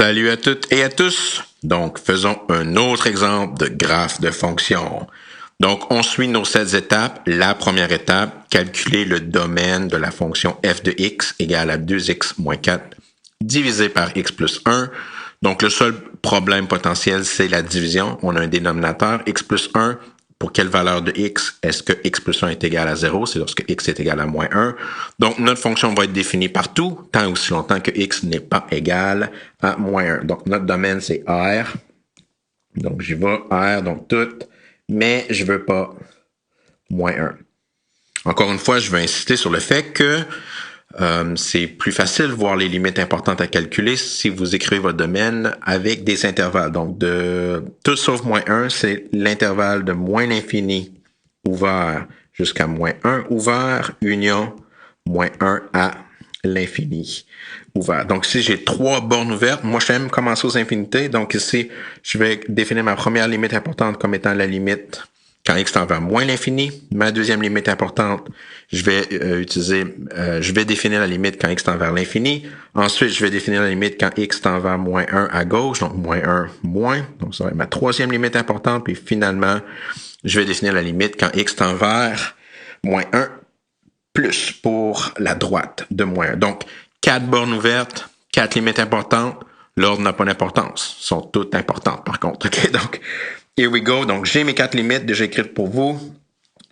Salut à toutes et à tous. Donc, faisons un autre exemple de graphe de fonction. Donc, on suit nos 7 étapes. La première étape, calculer le domaine de la fonction f de x égale à 2x moins 4 divisé par x plus 1. Donc, le seul problème potentiel, c'est la division. On a un dénominateur, x plus 1. Pour quelle valeur de x est-ce que x plus 1 est égal à 0? C'est lorsque x est égal à moins 1. Donc, notre fonction va être définie partout, tant et aussi longtemps que x n'est pas égal à moins 1. Donc, notre domaine, c'est R. Donc, j'y vais, R, donc tout, mais je veux pas moins 1. Encore une fois, je veux insister sur le fait que c'est plus facile de voir les limites importantes à calculer si vous écrivez votre domaine avec des intervalles. Donc, de tout sauf moins 1, c'est l'intervalle de moins l'infini ouvert jusqu'à moins 1 ouvert, union moins 1 à l'infini ouvert. Donc, si j'ai 3 bornes ouvertes, moi, j'aime commencer aux infinités. Donc, ici, je vais définir ma première limite importante comme étant la limite quand x tend vers moins l'infini. Ma deuxième limite importante, je vais définir la limite quand x tend vers l'infini. Ensuite, je vais définir la limite quand x tend vers moins 1 à gauche, donc moins 1, moins. Donc, ça va être ma troisième limite importante. Puis finalement, je vais définir la limite quand x tend vers moins 1 plus pour la droite de moins 1. Donc, 4 bornes ouvertes, 4 limites importantes. L'ordre n'a pas d'importance. Elles sont toutes importantes, par contre. OK, donc, here we go. Donc, j'ai mes 4 limites déjà écrites pour vous.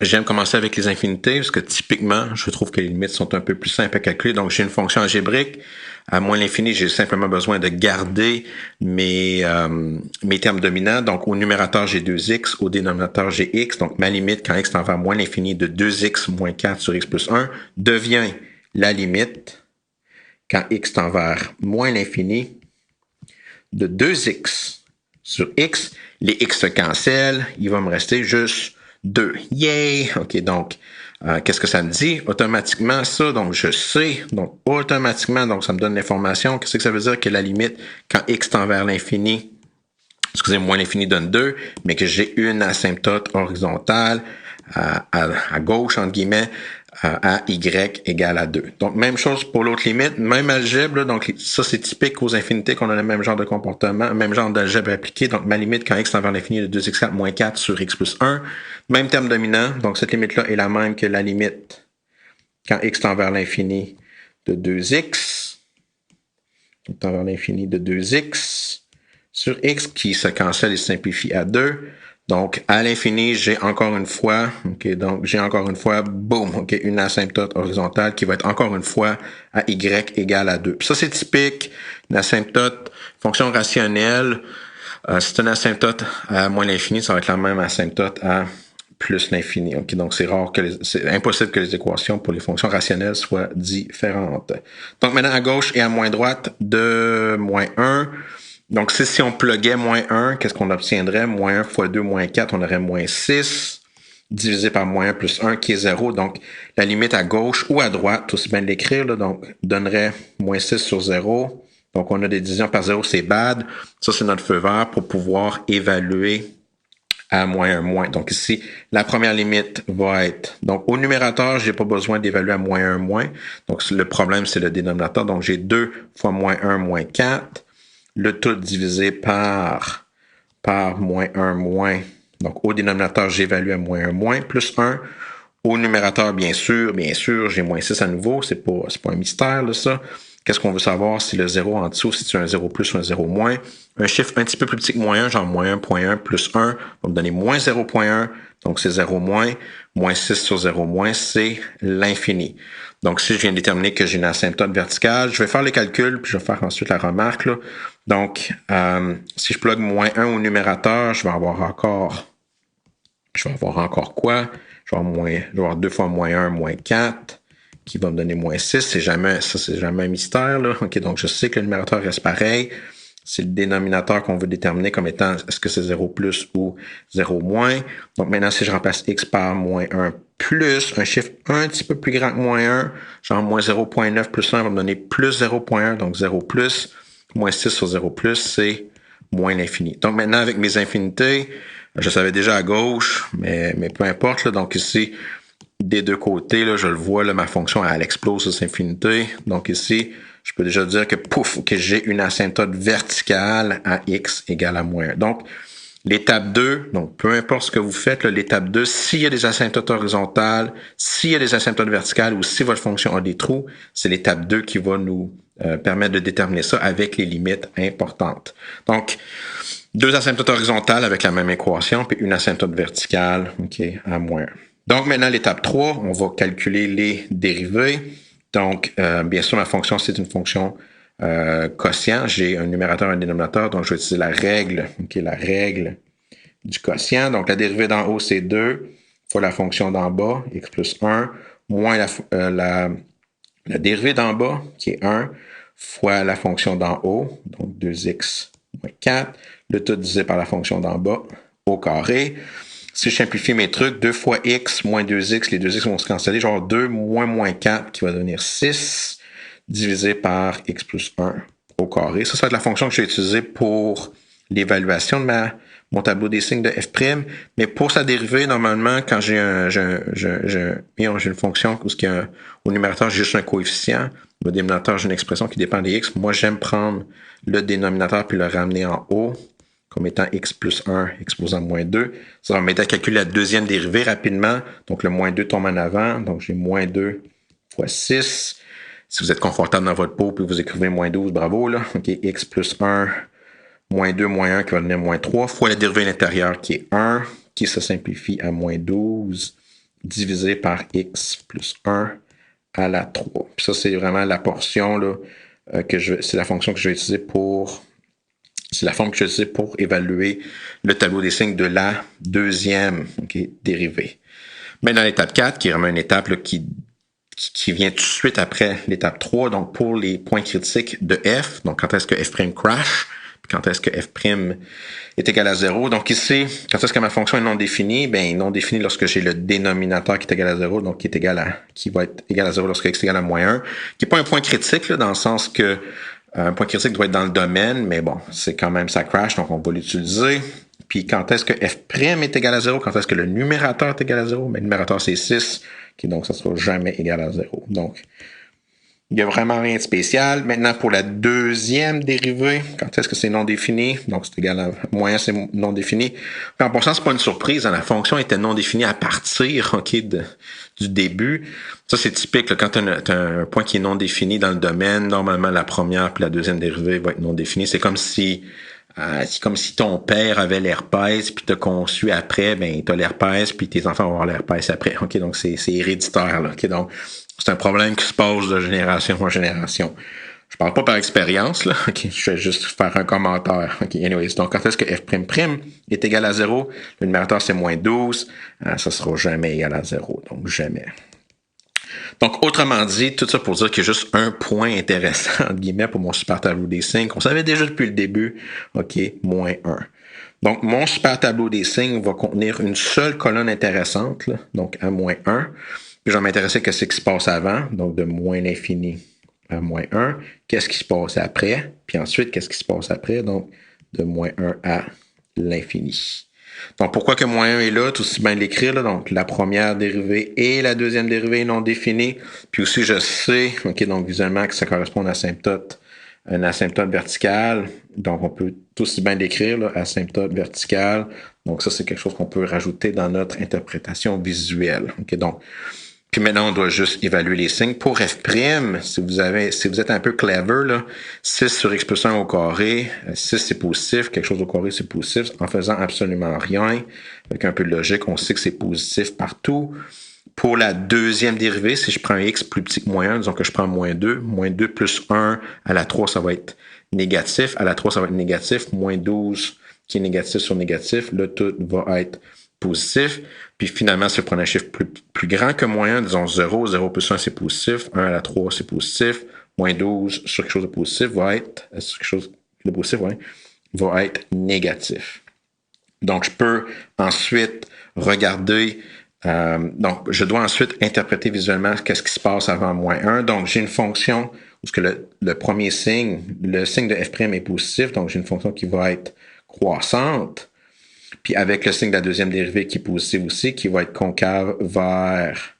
J'aime commencer avec les infinités parce que typiquement, je trouve que les limites sont un peu plus simples à calculer. Donc, j'ai une fonction algébrique. À moins l'infini, j'ai simplement besoin de garder mes termes dominants. Donc, au numérateur, j'ai 2x. Au dénominateur, j'ai x. Donc, ma limite, quand x tend vers moins l'infini de 2x moins 4 sur x plus 1, devient la limite quand x tend vers moins l'infini de 2x sur x. Les x se cancellent. Il va me rester juste 2. Yay! OK, donc, qu'est-ce que ça me dit? Automatiquement, ça, donc je sais. Donc, automatiquement, donc ça me donne l'information. Qu'est-ce que ça veut dire? Que la limite, quand x tend vers l'infini, moins l'infini donne 2, mais que j'ai une asymptote horizontale à gauche, entre guillemets, à y égale à 2. Donc, même chose pour l'autre limite, même algèbre, là, donc ça c'est typique aux infinités qu'on a le même genre de comportement, même genre d'algèbre appliqué. Donc, ma limite quand x tend vers l'infini de 2x4 moins 4 sur x plus 1, même terme dominant, donc cette limite-là est la même que la limite quand x tend vers l'infini de 2x, tend vers l'infini de 2x sur x qui se cancelle et se simplifie à 2. Donc, à l'infini, j'ai encore une fois, boum, une asymptote horizontale qui va être encore une fois à y égale à 2. Puis ça, c'est typique, une asymptote, fonction rationnelle. C'est une asymptote à moins l'infini, ça va être la même asymptote à plus l'infini. Okay? Donc, c'est impossible que les équations pour les fonctions rationnelles soient différentes. Donc, maintenant, à gauche et à moins droite de moins 1, donc, si on pluguait moins 1, qu'est-ce qu'on obtiendrait? Moins 1 fois 2 moins 4, on aurait moins 6, divisé par moins 1 plus 1, qui est 0. Donc, la limite à gauche ou à droite, aussi bien de l'écrire, là, donc, donnerait moins 6 sur 0. Donc, on a des divisions par 0, c'est bad. Ça, c'est notre feu vert pour pouvoir évaluer à moins 1 moins. Donc, ici, la première limite va être... Donc, au numérateur, j'ai pas besoin d'évaluer à moins 1 moins. Donc, le problème, c'est le dénominateur. Donc, j'ai 2 fois moins 1 moins 4. Le tout divisé par moins 1 moins. Donc, au dénominateur, j'évalue à moins 1 moins, plus 1. Au numérateur, bien sûr, j'ai moins 6 à nouveau. C'est pas un mystère, là, ça. Qu'est-ce qu'on veut savoir? Si le 0 en dessous, si c'est un 0 plus ou un 0 moins. Un chiffre un petit peu plus petit que moins 1, genre moins 1.1 plus 1, va me donner moins 0.1. Donc, c'est 0 moins. Moins 6 sur 0 moins, c'est l'infini. Donc, si je viens de déterminer que j'ai une asymptote verticale, je vais faire les calculs, puis je vais faire ensuite la remarque, là. Donc, si je plug moins 1 au numérateur, je vais avoir encore quoi? Je vais avoir 2 fois moins 1, moins 4, qui va me donner moins 6. C'est jamais un mystère, là. OK, donc je sais que le numérateur reste pareil. C'est le dénominateur qu'on veut déterminer comme étant est-ce que c'est 0 plus ou 0 moins. Donc maintenant, si je remplace x par moins 1 plus un chiffre un petit peu plus grand que moins 1, genre moins 0.9 plus 1 va me donner plus 0.1, donc 0 plus. Moins 6 sur 0 plus, c'est moins l'infini. Donc maintenant, avec mes infinités, je savais déjà à gauche, mais peu importe. Là, donc ici, des deux côtés, là, je le vois, là, ma fonction, elle explose aux infinités. Donc ici, je peux déjà dire que pouf, que j'ai une asymptote verticale à x égale à moins 1. Donc, l'étape 2, donc peu importe ce que vous faites, l'étape 2, s'il y a des asymptotes horizontales, s'il y a des asymptotes verticales ou si votre fonction a des trous, c'est l'étape 2 qui va nous permettre de déterminer ça avec les limites importantes. Donc, deux asymptotes horizontales avec la même équation, puis une asymptote verticale à moins 1. Donc maintenant, l'étape 3, on va calculer les dérivées. Donc, bien sûr, ma fonction, c'est une fonction quotient. J'ai un numérateur et un dénominateur, donc je vais utiliser la règle du quotient. Donc, la dérivée d'en haut, c'est 2 fois la fonction d'en bas, x plus 1, moins la dérivée d'en bas, qui est 1, fois la fonction d'en haut, donc 2x moins 4, le tout divisé par la fonction d'en bas au carré. Si je simplifie mes trucs, 2 fois x moins 2x, les 2x vont se canceller, genre 2 moins 4 qui va devenir 6 divisé par x plus 1 au carré. Ça va être la fonction que je vais utiliser pour l'évaluation de mon tableau des signes de f'. Mais pour sa dérivée, normalement, quand j'ai une fonction où au numérateur, j'ai juste un coefficient, au dénominateur, j'ai une expression qui dépend des x. Moi, j'aime prendre le dénominateur puis le ramener en haut comme étant x plus 1 exposant moins 2. Ça va m'aider à calculer la deuxième dérivée rapidement. Donc, le moins 2 tombe en avant. Donc, j'ai moins 2 fois 6. Si vous êtes confortable dans votre peau, puis vous écrivez moins 12, bravo, là. OK, x plus 1, moins 2, moins 1 qui va devenir moins 3, fois la dérivée à l'intérieur qui est 1, qui se simplifie à moins 12, divisé par x plus 1 à la 3. Puis ça, c'est vraiment la portion, là, c'est la fonction que je vais utiliser c'est la forme que je vais utiliser pour évaluer le tableau des signes de la deuxième dérivée. Maintenant, l'étape 4, qui est vraiment une étape là, qui vient tout de suite après l'étape 3, donc pour les points critiques de f, donc quand est-ce que f' crash, quand est-ce que f' est égal à 0. Donc ici, quand est-ce que ma fonction est non définie? Ben, non définie lorsque j'ai le dénominateur qui est égal à 0, donc qui va être égal à 0 lorsque x est égal à moins 1, qui n'est pas un point critique, là, dans le sens que un point critique doit être dans le domaine, mais bon, c'est quand même ça crash, donc on va l'utiliser. Puis quand est-ce que f' est égal à 0? Quand est-ce que le numérateur est égal à 0? Ben, le numérateur, c'est 6, donc ça ne sera jamais égal à 0. Donc, il n'y a vraiment rien de spécial. Maintenant, pour la deuxième dérivée, quand est-ce que c'est non défini? Donc, c'est égal à moins, c'est non défini. Puis en passant, c'est pas une surprise. Hein, la fonction était non définie à partir du début. Ça, c'est typique. Là, quand tu as un point qui est non défini dans le domaine, normalement, la première puis la deuxième dérivée va être non définie. C'est comme si ton père avait l'herpès puis t'as conçu après, ben t'as l'herpès puis tes enfants vont avoir l'herpès après. Ok, donc c'est héréditaire. Là. Ok, donc c'est un problème qui se passe de génération en génération. Je parle pas par expérience, là. Ok, je vais juste faire un commentaire. Ok, anyways. Donc, quand est-ce que f' est égal à 0? Le numérateur, c'est moins 12. Ça sera jamais égal à 0. Donc, jamais. Donc, autrement dit, tout ça pour dire qu'il y a juste un point intéressant, entre guillemets, pour mon super tableau des signes, qu'on savait déjà depuis le début. OK, moins 1. Donc, mon super tableau des signes va contenir une seule colonne intéressante, là, donc à moins 1. Puis, je vais m'intéresser à ce qui se passe avant, donc de moins l'infini à moins 1. Qu'est-ce qui se passe après? Puis ensuite, qu'est-ce qui se passe après? Donc, de moins 1 à l'infini. Donc, pourquoi que moins 1 est là? Tout aussi bien l'écrire, là. Donc, la première dérivée et la deuxième dérivée non définie. Puis aussi, je sais, OK, donc visuellement, que ça correspond à une asymptote verticale. Donc, on peut tout aussi bien l'écrire, là, asymptote verticale. Donc, ça, c'est quelque chose qu'on peut rajouter dans notre interprétation visuelle. OK, donc, puis maintenant, on doit juste évaluer les signes. Pour f', si vous êtes un peu clever, là, 6 sur x plus 1 au carré, 6 c'est positif, quelque chose au carré c'est positif, en faisant absolument rien, avec un peu de logique, on sait que c'est positif partout. Pour la deuxième dérivée, si je prends un x plus petit que moins 1, disons que je prends moins 2 plus 1 à la 3, ça va être négatif, à la 3, ça va être négatif, moins 12 qui est négatif sur négatif, le tout va être positif. Puis finalement, si je prends un chiffre plus grand que moins 1, disons 0, 0 plus 1 c'est positif, 1 à la 3 c'est positif, moins 12 sur quelque chose de positif va être, sur quelque chose de positif, ouais, va être négatif. Donc, je peux ensuite regarder, donc je dois ensuite interpréter visuellement qu'est-ce qui se passe avant moins 1. Donc, j'ai une fonction où le premier signe, le signe de f' est positif, donc j'ai une fonction qui va être croissante. Puis avec le signe de la deuxième dérivée qui est positive aussi, qui va être concave vers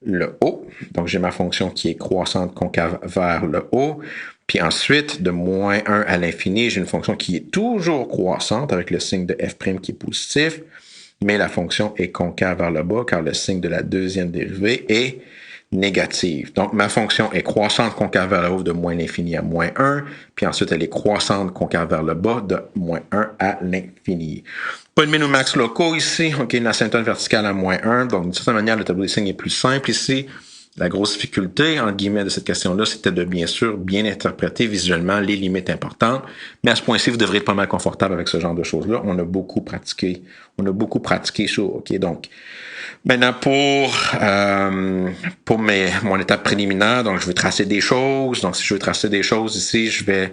le haut. Donc, j'ai ma fonction qui est croissante concave vers le haut. Puis ensuite, de moins 1 à l'infini, j'ai une fonction qui est toujours croissante avec le signe de f' qui est positif, mais la fonction est concave vers le bas car le signe de la deuxième dérivée est négative. Donc, ma fonction est croissante concave vers le haut de moins l'infini à moins 1, puis ensuite, elle est croissante concave vers le bas de moins 1 à l'infini. Pas de min ou max locaux ici. OK, une asymptote verticale à moins 1. Donc, d'une certaine manière, le tableau des signes est plus simple ici. La grosse difficulté, entre guillemets, de cette question-là, c'était de, bien sûr, bien interpréter visuellement les limites importantes. Mais à ce point-ci, vous devrez être pas mal confortable avec ce genre de choses-là. On a beaucoup pratiqué ça. OK, donc, maintenant, pour mon étape préliminaire, donc, je vais tracer des choses. Donc, si je veux tracer des choses ici, je vais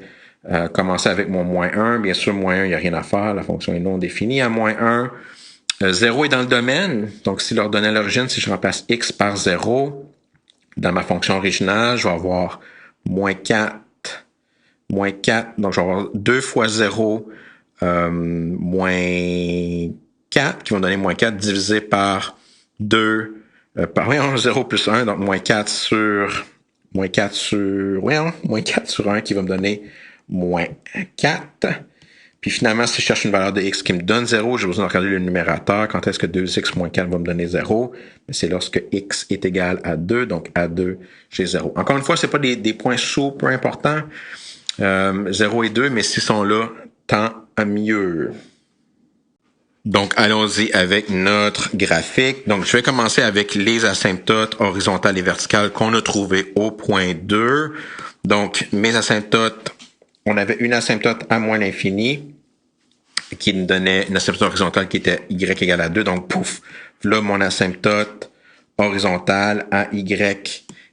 commencer avec mon moins 1. Bien sûr, moins 1, il n'y a rien à faire. La fonction est non définie à moins 1. 0 est dans le domaine. Donc, si l'ordonnée à l'origine, si je remplace x par 0, dans ma fonction originale, je vais avoir moins 4. Donc, je vais avoir 2 fois 0, moins 4, qui vont donner moins 4 divisé par 2, 0 plus 1, donc moins 4 sur 1, qui va me donner moins 4. Puis finalement, si je cherche une valeur de x qui me donne 0, j'ai besoin de regarder le numérateur. Quand est-ce que 2x moins 4 va me donner 0? C'est lorsque x est égal à 2, donc à 2, j'ai 0. Encore une fois, ce n'est pas des points super importants, 0 et 2, mais s'ils sont là, tant mieux. Donc, allons-y avec notre graphique. Donc, je vais commencer avec les asymptotes horizontales et verticales qu'on a trouvées au point 2. Donc, mes asymptotes, on avait une asymptote à moins l'infini qui me donnait une asymptote horizontale qui était y égale à 2. Donc, pouf, là, mon asymptote horizontale à y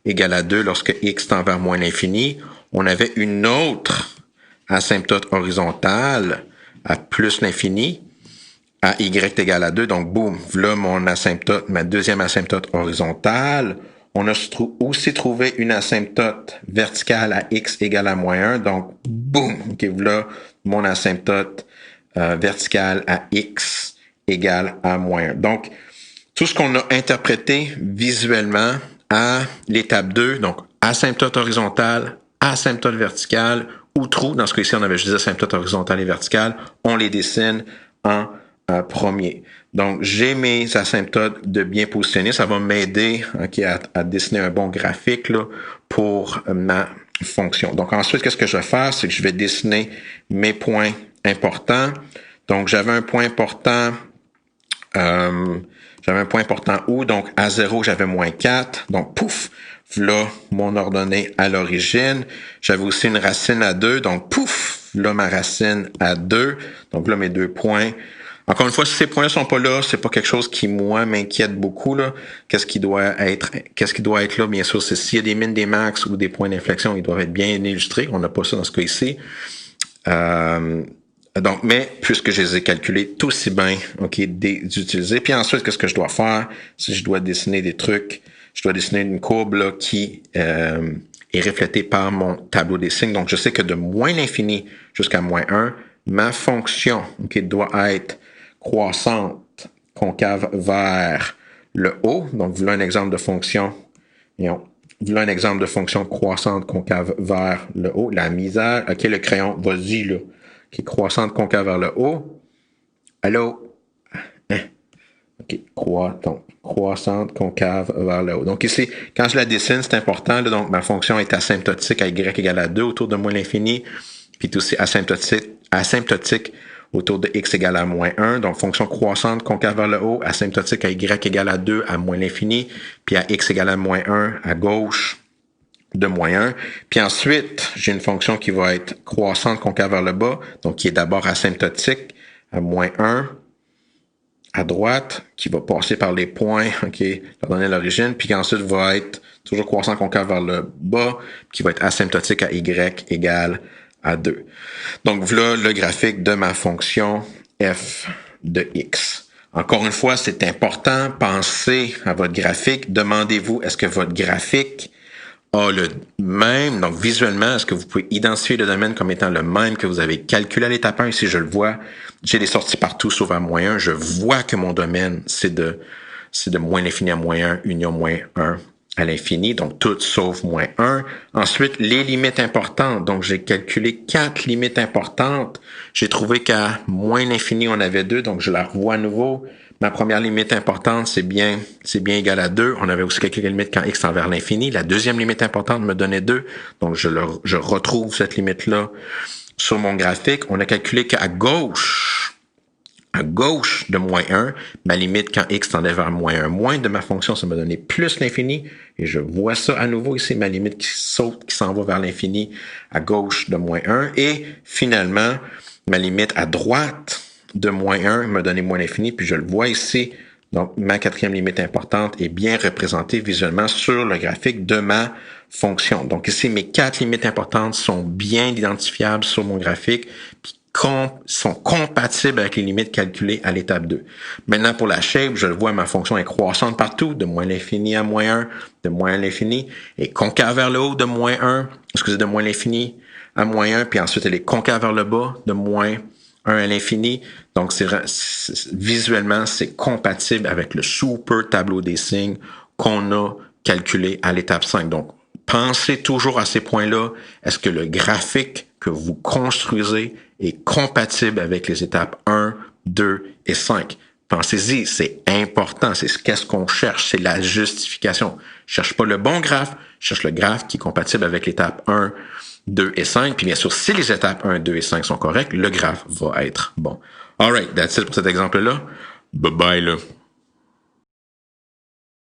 égale à 2 lorsque x tend vers moins l'infini. On avait une autre asymptote horizontale à plus l'infini à y égale à 2. Donc, boum, là, ma deuxième asymptote horizontale. On a aussi trouvé une asymptote verticale à x égale à moins 1. Donc, boum, OK, voilà mon asymptote verticale à x égale à moins 1. Donc, tout ce qu'on a interprété visuellement à l'étape 2, donc asymptote horizontale, asymptote verticale ou trou, dans ce cas-ci, on avait juste asymptote horizontale et verticale, on les dessine en premier. Donc, j'ai mes asymptotes de bien positionner. Ça va m'aider à dessiner un bon graphique là, pour ma fonction. Donc, ensuite, qu'est-ce que je vais faire? C'est que je vais dessiner mes points importants. Donc, j'avais un point important où? Donc, à 0, j'avais moins 4. Donc, pouf, là, mon ordonnée à l'origine. J'avais aussi une racine à 2. Donc, pouf, là, ma racine à 2. Donc, là, mes 2 points. Encore une fois, si ces points-là sont pas là, c'est pas quelque chose qui, moi, m'inquiète beaucoup, là. Qu'est-ce qui doit être là? Bien sûr, c'est s'il y a des min, des max ou des points d'inflexion, ils doivent être bien illustrés. On n'a pas ça dans ce cas ici. Donc, mais, puisque je les ai calculés tout aussi bien, OK, d'utiliser. Puis ensuite, qu'est-ce que je dois faire? Si je dois dessiner des trucs, je dois dessiner une courbe, là, qui, est reflétée par mon tableau des signes. Donc, je sais que de moins l'infini jusqu'à moins 1, ma fonction, OK, doit être croissante, concave vers le haut. Donc, voilà un exemple de fonction. Voilà un exemple de fonction croissante, concave vers le haut. La misère. OK, le crayon, vas-y, là. OK, croissante, concave vers le haut. Allô? OK, croissante, concave vers le haut. Donc, ici, quand je la dessine, c'est important. Là, donc, ma fonction est asymptotique à y égale à 2 autour de moins l'infini. Puis aussi asymptotique autour de x égale à moins 1. Donc, fonction croissante, concave vers le haut, asymptotique à y égale à 2 à moins l'infini, puis à x égale à moins 1 à gauche de moins 1. Puis ensuite, j'ai une fonction qui va être croissante, concave vers le bas, donc qui est d'abord asymptotique à moins 1 à droite, qui va passer par les points, OK, leur donner l'origine, puis qui ensuite va être toujours croissant, concave vers le bas, qui va être asymptotique à y égale à 2. Donc, voilà le graphique de ma fonction f de x. Encore une fois, c'est important, pensez à votre graphique. Demandez-vous, est-ce que votre graphique a le même, donc visuellement, est-ce que vous pouvez identifier le domaine comme étant le même que vous avez calculé à l'étape 1? Ici, je le vois, j'ai des sorties partout sauf à moins 1. Je vois que mon domaine, c'est de c'est de moins l'infini à moins 1, union moins 1 à l'infini, donc tout sauf moins 1. Ensuite, les limites importantes. Donc, j'ai calculé 4 limites importantes. J'ai trouvé qu'à moins l'infini, on avait 2, donc je la revois à nouveau. Ma première limite importante, c'est bien égal à 2. On avait aussi calculé la limite quand x tend vers l'infini. La deuxième limite importante me donnait 2, donc je retrouve cette limite-là sur mon graphique. On a calculé qu'à gauche de moins 1, ma limite quand x tendait vers moins 1, moins de ma fonction, ça m'a donné plus l'infini. Et je vois ça à nouveau ici, ma limite qui saute, qui s'en va vers l'infini à gauche de moins 1. Et finalement, ma limite à droite de moins 1 m'a donné moins l'infini, puis je le vois ici. Donc, ma quatrième limite importante est bien représentée visuellement sur le graphique de ma fonction. Donc ici, mes 4 limites importantes sont bien identifiables sur mon graphique, puis sont compatibles avec les limites calculées à l'étape 2. Maintenant, pour la shape, je le vois, ma fonction est croissante partout, de moins l'infini à moins 1, de moins l'infini, et concave vers le haut de de moins l'infini à moins 1, puis ensuite elle est concave vers le bas de moins 1 à l'infini. Donc, visuellement, c'est compatible avec le super tableau des signes qu'on a calculé à l'étape 5. Donc, pensez toujours à ces points-là. Est-ce que le graphique que vous construisez est compatible avec les étapes 1, 2 et 5? Pensez-y, c'est important. C'est qu'est-ce qu'on cherche. C'est la justification. Je cherche pas le bon graphe, je cherche le graphe qui est compatible avec l'étape 1, 2 et 5. Puis bien sûr, si les étapes 1, 2 et 5 sont correctes, le graphe va être bon. Alright, that's it pour cet exemple-là. Bye bye là.